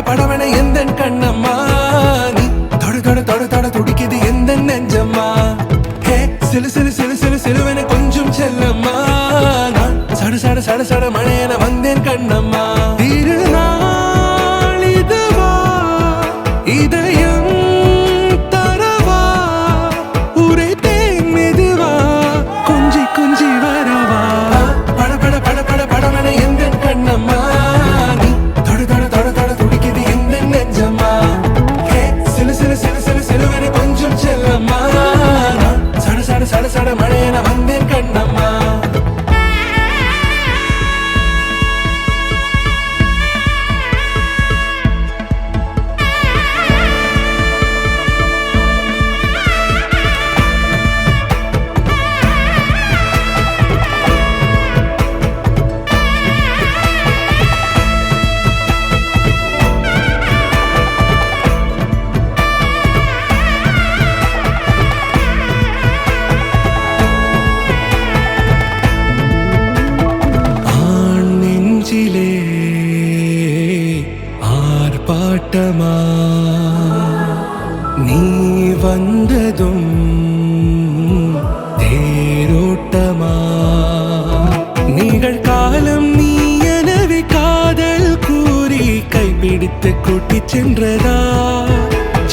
படவன எந்தன் கண்ணம்மா நீ தொட தொட தொட தொட துடிக்குது எந்த நெஞ்சம்மா ஹே சிலு சிலு சிலு சிலு சிலுவன கொஞ்சம் செல்லம்மா நான் சட சட சட சட மழையன வந்தேன் கண்ணம்மா திருநாள் இதுவா இதயம் தரவா உரைத்தேன் மெதுவா கொஞ்சி கொஞ்சி வரவா பட பட பட பட படவன எந்தன் கண்ணம்மா நீ தொட தொட தொட தொட துடிக்குது எந்த நெஞ்சம்மா ஹே சிலு சிலு சிலு சிலு சிலுவன கொஞ்சம் செல்லம்மா நான் சட சட சட சட மழையன வந்தேன் கண்ணம்மா ஆர்ப்பாட்டமா நீ வந்ததும் தேரோட்டமா நிகழ்காலம் நீ எனவே காதல் கூறி கைப்பிடித்து கூட்டிச் சென்றதா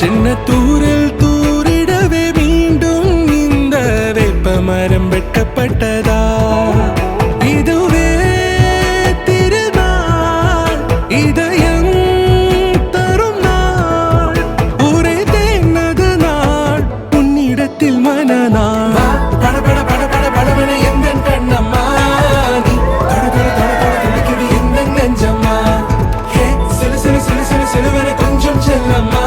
சின்ன தூரில் தூரிடவே மீண்டும் இந்த வேப்ப மரம் வெட்கப்பட்டதா இதுவே திருநாள் இதயம் தரும் நாள் உரைத்தேனது நாள் உன்னிடத்தில் மனநாள் பட பட பட பட படவன எந்தன் கண்ணம்மா நீ தொட தொட தொட தொட துடிக்குது எந்த நெஞ்சம்மா ஹே சிலு சிலு சிலு சிலு சிலுவன கொஞ்சம் செல்லம்மா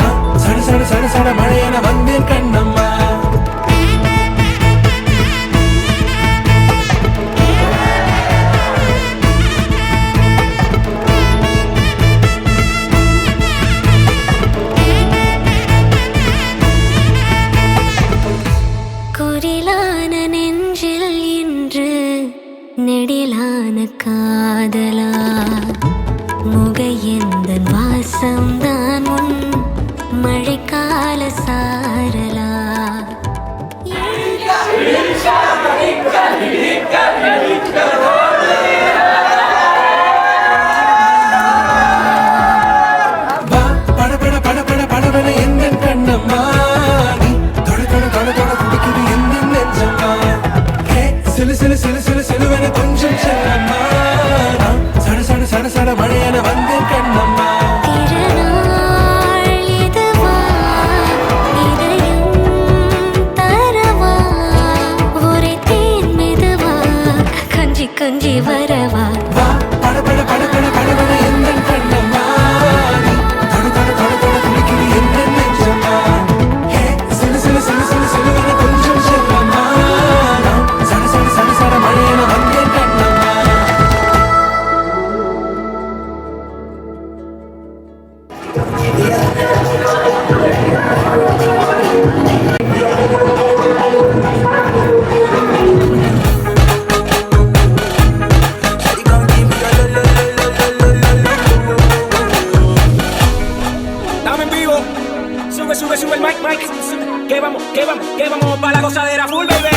நான் சட சட சட சட மழையன வந்தேன் கண்ணம்மா குரிலான நெஞ்சில் இன்று நெடிலான காதலா முகையெந்தன் வாசம்தான் உன் மழைக்கால சாரலா பட பட பட பட படவன எந்தன் கண்ணம்மா நீ தொட தொட தொட தொட துடிக்குது எந்த நெஞ்சம்மா ஹே சிலு சிலு சிலு சிலு சிலுவன கொஞ்சம் செல்லம்மா நான் சட சட சட சட மழையன வந்தேன் கண்ணம்மா திருநாள் இதுவா இதயம் தரவா உரைத்தேன் மெதுவா கொஞ்சி கொஞ்சி வரவா பட பட பட பட படவன எந்தன் கண்ணம்மா நீ தொட தொட தொட தொட துடிக்குது எந்த நெஞ்சம்மா ஹே சிலு சிலு சிலு சிலு சிலுவன கொஞ்சம் செல்லம்மா நான் சட சட சட சட மழையன வந்தேன் Kannamma Estamos en vivo. Sube, sube, sube el mic, mic. Que vamos, que vamos, que vamos para la gozadera full, baby.